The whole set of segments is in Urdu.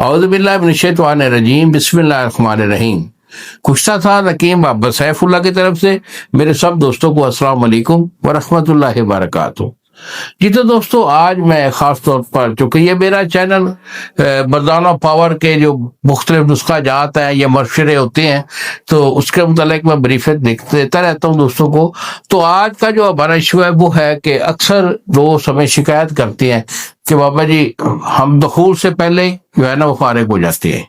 اعوذ باللہ من الشیطان الرجیم، بسم اللہ الرحمن الرحیم۔ کشتہ تھا رقیم عباس سیف اللہ کی طرف سے۔ میرے سب دوستوں کو السلام علیکم ورحمۃ اللہ وبرکاتہ۔ جی تو دوستو، آج میں خاص طور پر، چونکہ یہ میرا چینل مردانہ پاور کے جو مختلف نسخہ جات ہیں یا مشورے ہوتے ہیں، تو اس کے متعلق میں بریفنگ دیتا رہتا ہوں دوستوں کو۔ تو آج کا جو ہمارا ایشو ہے وہ ہے کہ اکثر دوست ہمیں شکایت کرتے ہیں کہ بابا جی ہم دخول سے پہلے جو ہے نا وہ فارغ ہو جاتے ہیں۔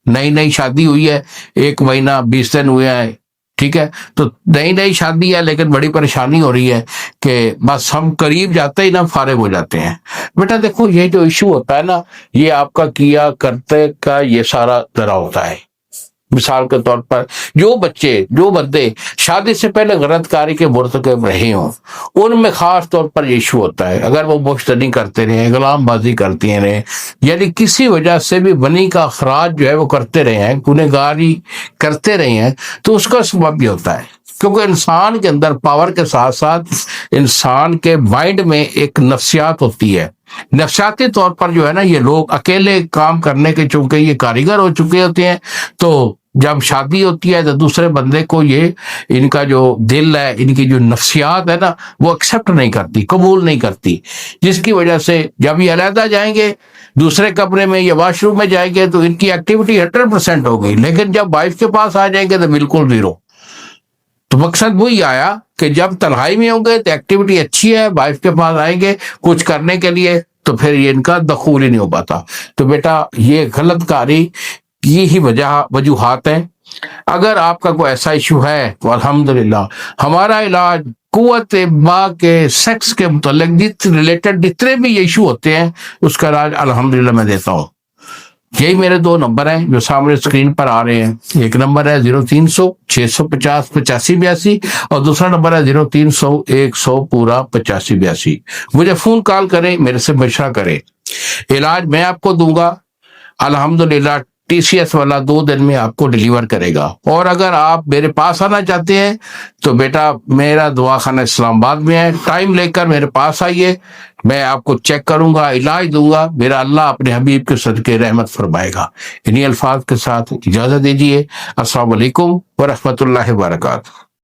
نئی شادی ہوئی ہے، 1 مہینہ 20 دن ہوئے ہیں، ٹھیک ہے، تو نئی شادی ہے لیکن بڑی پریشانی ہو رہی ہے کہ بس ہم قریب جاتے ہی نا فارغ ہو جاتے ہیں۔ بیٹا دیکھو، یہ جو ایشو ہوتا ہے نا، یہ آپ کا کیا کرتے کا یہ سارا ذرا ہوتا ہے۔ مثال کے طور پر جو بندے شادی سے پہلے غلط کاری کے مرتکب رہے ہوں، ان میں خاص طور پر یہ ایشو ہوتا ہے۔ اگر وہ مشتری کرتے رہے، غلام بازی کرتے رہے، یعنی کسی وجہ سے بھی بنی کا اخراج جو ہے وہ کرتے رہے ہیں، گنہگاری کرتے رہے ہیں، تو اس کا سبب بھی ہوتا ہے۔ کیونکہ انسان کے اندر پاور کے ساتھ ساتھ انسان کے مائنڈ میں ایک نفسیات ہوتی ہے۔ نفسیاتی طور پر جو ہے نا، یہ لوگ اکیلے کام کرنے کے چونکہ یہ کاریگر ہو چکے ہوتے ہیں، تو جب شادی ہوتی ہے تو دوسرے بندے کو یہ ان کا جو دل ہے، ان کی جو نفسیات ہے نا، وہ ایکسیپٹ نہیں کرتی، قبول نہیں کرتی، جس کی وجہ سے جب یہ علیحدہ جائیں گے دوسرے کمرے میں یا واش روم میں جائیں گے تو ان کی ایکٹیویٹی 100% ہو گئی، لیکن جب وائف کے پاس آ جائیں گے تو بالکل زیرو۔ تو مقصد وہی آیا کہ جب تنہائی میں ہوں گے تو ایکٹیویٹی اچھی ہے، وائف کے پاس آئیں گے کچھ کرنے کے لیے تو پھر یہ ان کا دخول ہی نہیں ہو پاتا۔ تو بیٹا یہ غلط کاری کی ہی وجوہات ہیں۔ اگر آپ کا کوئی ایسا ایشو ہے تو الحمدللہ ہمارا علاج قوت با کے سیکس کے متعلق ریلیٹڈ جتنے بھی ایشو ہوتے ہیں اس کا علاج الحمدللہ میں دیتا ہوں۔ یہی میرے 2 نمبر ہیں جو سامنے اسکرین پر آ رہے ہیں۔ ایک نمبر ہے 0300 650 8582 اور دوسرا نمبر ہے 0300 100 پورا 8582۔ مجھے فون کال کریں، میرے سے مشورہ کریں، علاج میں آپ کو دوں گا۔ الحمدللہ ٹی سی ایس والا 2 دن میں آپ کو ڈیلیور کرے گا۔ اور اگر آپ میرے پاس آنا چاہتے ہیں تو بیٹا میرا دواخانہ اسلام آباد میں ہے، ٹائم لے کر میرے پاس آئیے، میں آپ کو چیک کروں گا، علاج دوں گا، میرا اللہ اپنے حبیب کے صدقے رحمت فرمائے گا۔ انہی الفاظ کے ساتھ اجازت دیجیے۔ السلام علیکم ورحمۃ اللہ وبرکاتہ۔